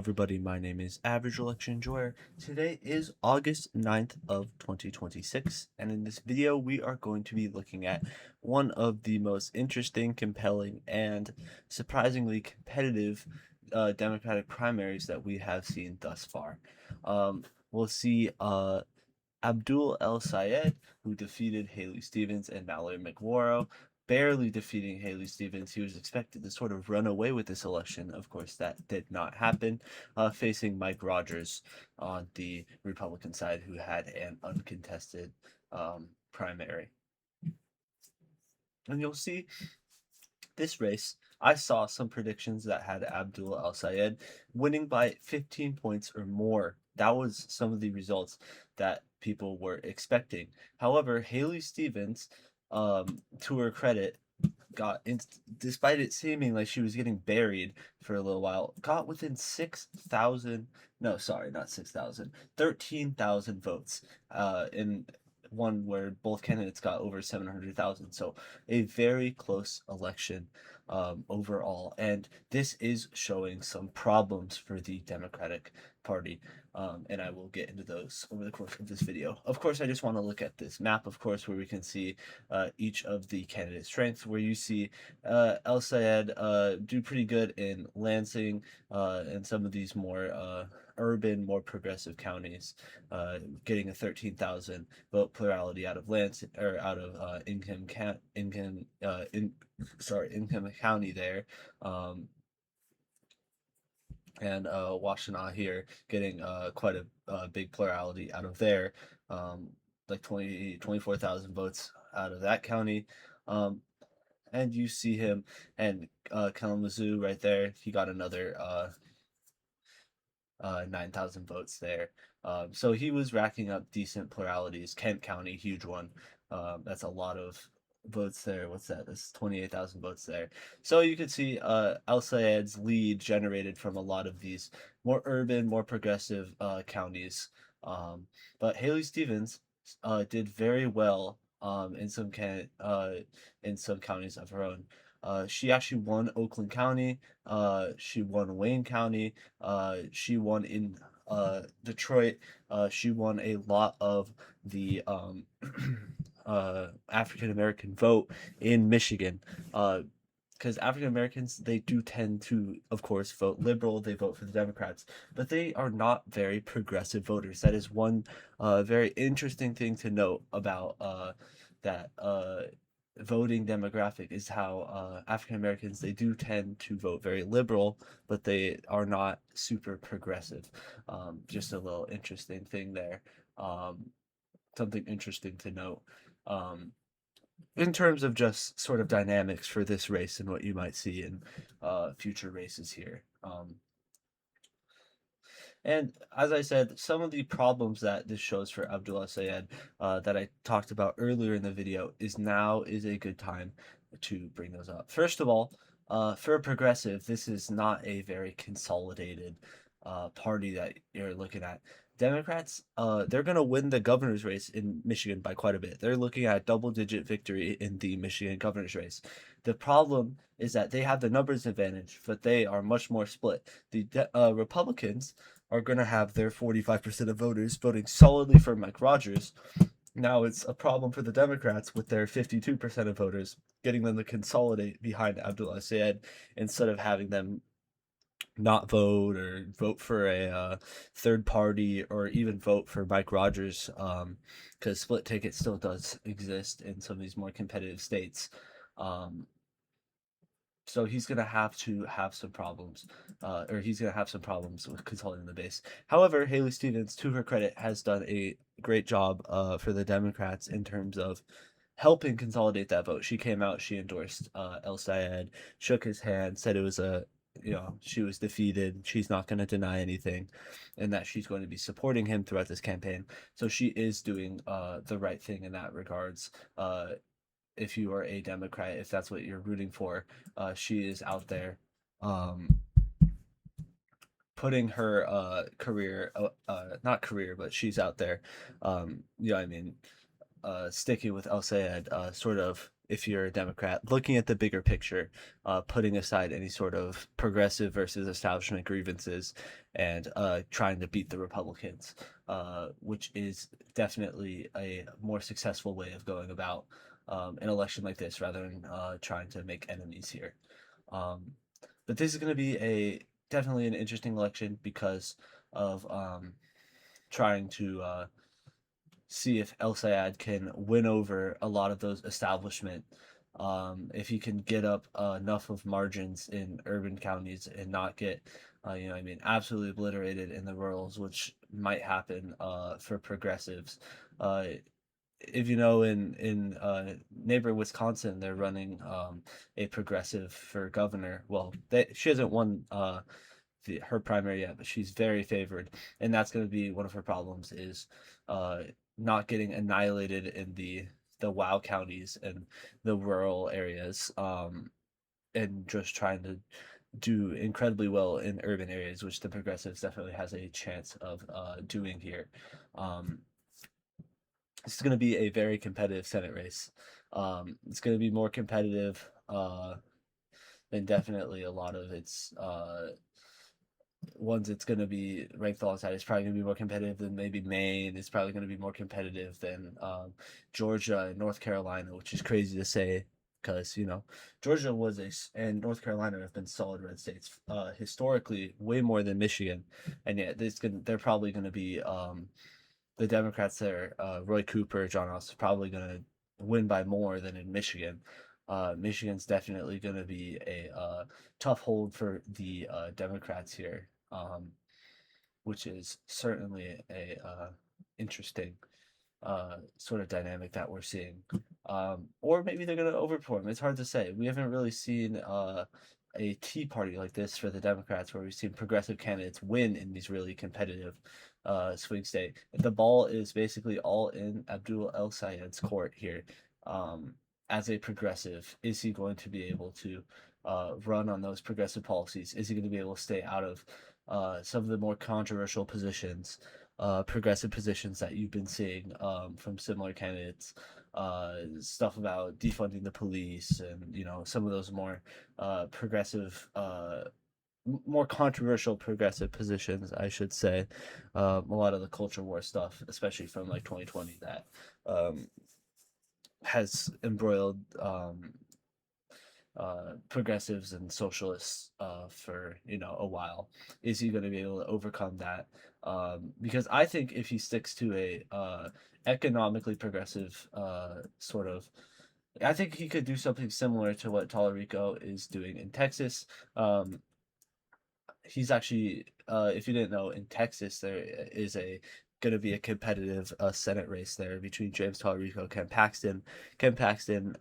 Everybody, my name is Average Election Enjoyer. Today is August 9th of 2026, and in this video we are going to be looking at one of the most interesting, compelling, and surprisingly competitive Democratic primaries that we have seen thus far. We'll see Abdul El-Sayed, who defeated Haley Stevens and Mallory McWorrow, barely defeating Haley Stevens. He was expected to sort of run away with this election. Of course, that did not happen, facing Mike Rogers on the Republican side, who had an uncontested primary. And you'll see this race, I saw some predictions that had Abdul El-Sayed winning by 15 points or more. That was some of the results that people were expecting. However, Haley Stevens, to her credit, despite it seeming like she was getting buried for a little while, got within 6,000, no, sorry, not 6,000, 13,000 votes in one where both candidates got over 700,000. So a very close election overall. And this is showing some problems for the Democratic Party. And I will get into those over the course of this video. Of course, I just want to look at this map, of course, where we can see each of the candidate strengths, where you see El-Sayed do pretty good in Lansing and some of these more urban, more progressive counties, getting a 13,000 vote plurality out of Lansing or out of Ingham County there. And Washtenaw here getting quite a big plurality out of there, like 24,000 votes out of that county. And you see him and Kalamazoo right there. He got another 9,000 votes there. So he was racking up decent pluralities. Kent County, huge one. That's a lot of votes there. What's that? That's 28,000 votes there. So you could see El-Sayed's lead generated from a lot of these more urban, more progressive counties. But Haley Stevens did very well in some counties of her own. She actually won Oakland County. She won Wayne County. She won in Detroit. She won a lot of the African American vote in Michigan. Because African Americans, they do tend to, of course, vote liberal. They vote for the Democrats, but they are not very progressive voters. That is one very interesting thing to note about that voting demographic, is how African Americans, they do tend to vote very liberal, but they are not super progressive. Just a little interesting thing there. Something interesting to note. In terms of just sort of dynamics for this race and what you might see in future races here. And as I said, some of the problems that this shows for Abdul El-Sayed that I talked about earlier in the video is a good time to bring those up. First of all, for a progressive, this is not a very consolidated party that you're looking at. Democrats, they're going to win the governor's race in Michigan by quite a bit. They're looking at double-digit victory in the Michigan governor's race. The problem is that they have the numbers advantage, but they are much more split. The Republicans are going to have their 45% of voters voting solidly for Mike Rogers. Now it's a problem for the Democrats with their 52% of voters, getting them to consolidate behind Abdul El-Sayed instead of having them not vote or vote for a third party or even vote for Mike Rogers, because split ticket still does exist in some of these more competitive states. So he's going to have some problems, or he's going to have some problems with consolidating the base. However, Haley Stevens, to her credit, has done a great job for the Democrats in terms of helping consolidate that vote. She came out, she endorsed El-Sayed, shook his hand, said it was she was defeated. She's not going to deny anything, and that she's going to be supporting him throughout this campaign. So she is doing the right thing in that regards. If you are a Democrat, if that's what you're rooting for, she is out there putting her career, not career, but she's out there, I mean, sticking with El Sayed, sort of, if you're a Democrat, looking at the bigger picture, putting aside any sort of progressive versus establishment grievances, and trying to beat the Republicans, which is definitely a more successful way of going about an election like this, rather than trying to make enemies here. Um, but this is going to be a definitely an interesting election because of trying to see if El Sayed can win over a lot of those establishment. If he can get up enough of margins in urban counties and not get, I mean, absolutely obliterated in the rurals, which might happen for progressives. Uh, if you know, in neighbor Wisconsin, they're running a progressive for governor. Well, she hasn't won her primary yet, but she's very favored, and that's going to be one of her problems is uh, not getting annihilated in the WoW counties and the rural areas, and just trying to do incredibly well in urban areas, which the progressives definitely has a chance of doing here. Um, it's going to be a very competitive Senate race. It's going to be more competitive than definitely a lot of its ones it's going to be ranked alongside. It's probably going to be more competitive than maybe Maine. It's probably going to be more competitive than Georgia and North Carolina, which is crazy to say because, Georgia and North Carolina have been solid red states historically, way more than Michigan. And yet they're probably going to be the Democrats there, Roy Cooper, John Ross, is probably going to win by more than in Michigan. Michigan's definitely going to be a tough hold for the Democrats here, which is certainly a interesting sort of dynamic that we're seeing. Or maybe they're going to overperform. It's hard to say. We haven't really seen a Tea Party like this for the Democrats, where we've seen progressive candidates win in these really competitive swing state. The ball is basically all in Abdul El Sayed's court here. As a progressive, is he going to be able to run on those progressive policies? Is he going to be able to stay out of some of the more controversial positions, progressive positions that you've been seeing from similar candidates? Stuff about defunding the police, and some of those more progressive, more controversial progressive positions, I should say. A lot of the culture war stuff, especially from like 2020, that has embroiled progressives and socialists for a while. Is he going to be able to overcome that? Because I think if he sticks to a economically progressive sort of, I think he could do something similar to what Tallarico is doing in Texas. He's actually, if you didn't know, in Texas there is a going to be a competitive Senate race there between James Tallarico, Ken Paxton. Ken Paxton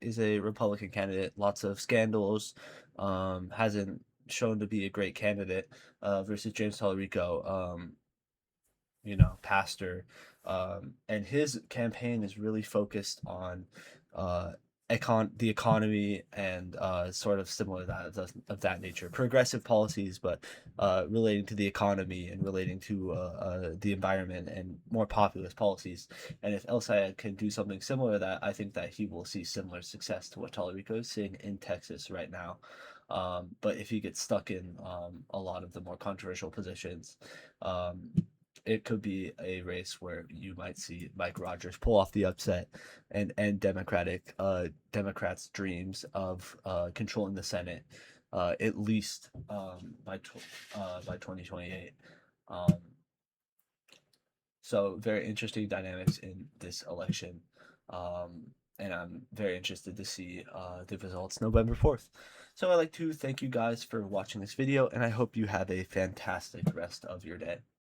is a Republican candidate, lots of scandals, hasn't shown to be a great candidate, versus James Tallarico, pastor, and his campaign is really focused on uh, the economy and sort of similar of that nature, progressive policies, but relating to the economy and relating to the environment and more populist policies. And if El Sayed can do something similar to that, I think that he will see similar success to what Tallarico is seeing in Texas right now. But if he gets stuck in a lot of the more controversial positions, it could be a race where you might see Mike Rogers pull off the upset and end Democrats' dreams of controlling the Senate, at least by 2028. Um, so very interesting dynamics in this election. And I'm very interested to see the results November 4th. So I'd like to thank you guys for watching this video, and I hope you have a fantastic rest of your day.